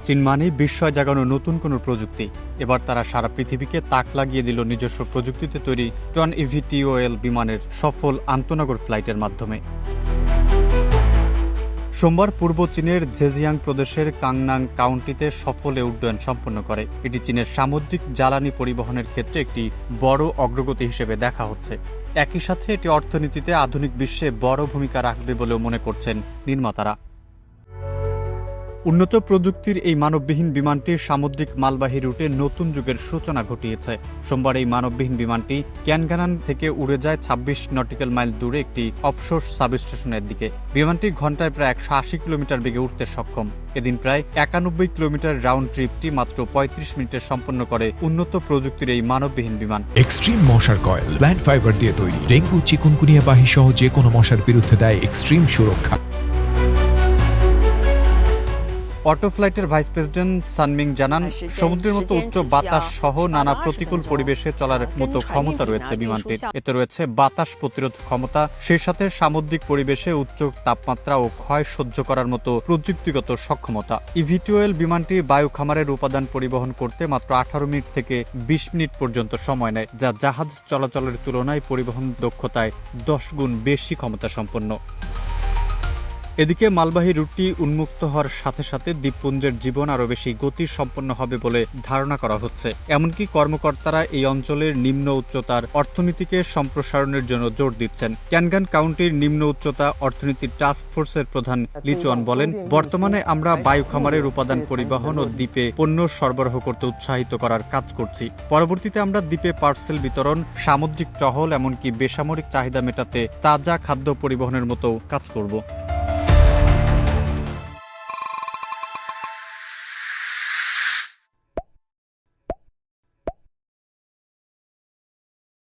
চীন মানেই বিস্ময় জাগানো নতুন কোনো প্রযুক্তি। এবার তারা সারা পৃথিবীকে তাক লাগিয়ে দিল নিজস্ব প্রযুক্তিতে তৈরি টন ইভিটিওএল বিমানের সফল আন্তনগর ফ্লাইটের মাধ্যমে। সোমবার পূর্ব চীনের জেজিয়াং প্রদেশের কাংনাং কাউন্টিতে সফল উড্ডয়ন সম্পন্ন করে। এটি চীনের সামুদ্রিক জ্বালানি পরিবহনের ক্ষেত্রে একটি বড় অগ্রগতি হিসেবে দেখা হচ্ছে। একই সাথে এটি অর্থনীতিতে আধুনিক বিশ্বে বড় ভূমিকা রাখবে বলেও মনে করছেন নির্মাতারা। উন্নত প্রযুক্তির এই মানববিহীন বিমানটি সামুদ্রিক মালবাহী রুটে নতুন যুগের সূচনা ঘটিয়েছে। সোমবার এই মানববিহীন বিমানটি ক্যানগানান থেকে উড়ে যায় ২৬ নটিক্যাল মাইল দূরে একটি অফশোর সাবস্টেশনের দিকে। বিমানটি ঘন্টায় প্রায় ১৮০ কিলোমিটার বেগে উঠতে সক্ষম। এদিন প্রায় ৯১ কিলোমিটার রাউন্ড ট্রিপটি মাত্র ৩৫ মিনিটে সম্পন্ন করে উন্নত প্রযুক্তির এই মানববিহীন বিমান। এক্সট্রিম মশার কয়েল প্ল্যান্ট ফাইবার দিয়ে তৈরি, ডেঙ্গু চিকুনগুনিয়া বাহি সহ যে কোনো মশার বিরুদ্ধে দেয় এক্সট্রিম সুরক্ষা। অটো ফ্লাইটের ভাইস প্রেসিডেন্ট সানমিং জানান, সমুদ্রের মতো উচ্চ বাতাস সহ নানা প্রতিকূল পরিবেশে চলার মতো ক্ষমতা রয়েছে বিমানটির। এতে রয়েছে বাতাস প্রতিরোধ ক্ষমতা, সেই সাথে সামুদ্রিক পরিবেশে উচ্চ তাপমাত্রা ও ক্ষয় সহ্য করার মতো প্রযুক্তিগত সক্ষমতা। ইভিটিওএল বিমানটি বায়ু খামারের উপাদান পরিবহন করতে মাত্র ১৮ মিনিট থেকে ২০ মিনিট পর্যন্ত সময় নেয়, যা জাহাজ চলাচলের তুলনায় পরিবহন দক্ষতায় ১০ গুণ বেশি ক্ষমতা সম্পন্ন। এদিকে মালবাহী রুটটি উন্মুক্ত হওয়ার সাথে সাথে দ্বীপপুঞ্জের জীবন আরও বেশি গতি সম্পন্ন হবে বলে ধারণা করা হচ্ছে। এমনকি কর্মকর্তারা এই অঞ্চলের নিম্ন উচ্চতার অর্থনীতিকে সম্প্রসারণের জন্য জোর দিচ্ছেন। ক্যানগান কাউন্টির নিম্ন উচ্চতা অর্থনীতি টাস্ক ফোর্সের প্রধান লিচুয়ান বলেন, বর্তমানে আমরা বায়ু খামারের উপাদান পরিবহন ও দ্বীপে পণ্য সরবরাহ করতে উৎসাহিত করার কাজ করছি। পরবর্তীতে আমরা দ্বীপে পার্সেল বিতরণ, সামুদ্রিক টহল, এমনকি বেসামরিক চাহিদা মেটাতে তাজা খাদ্য পরিবহনের মতো কাজ করব।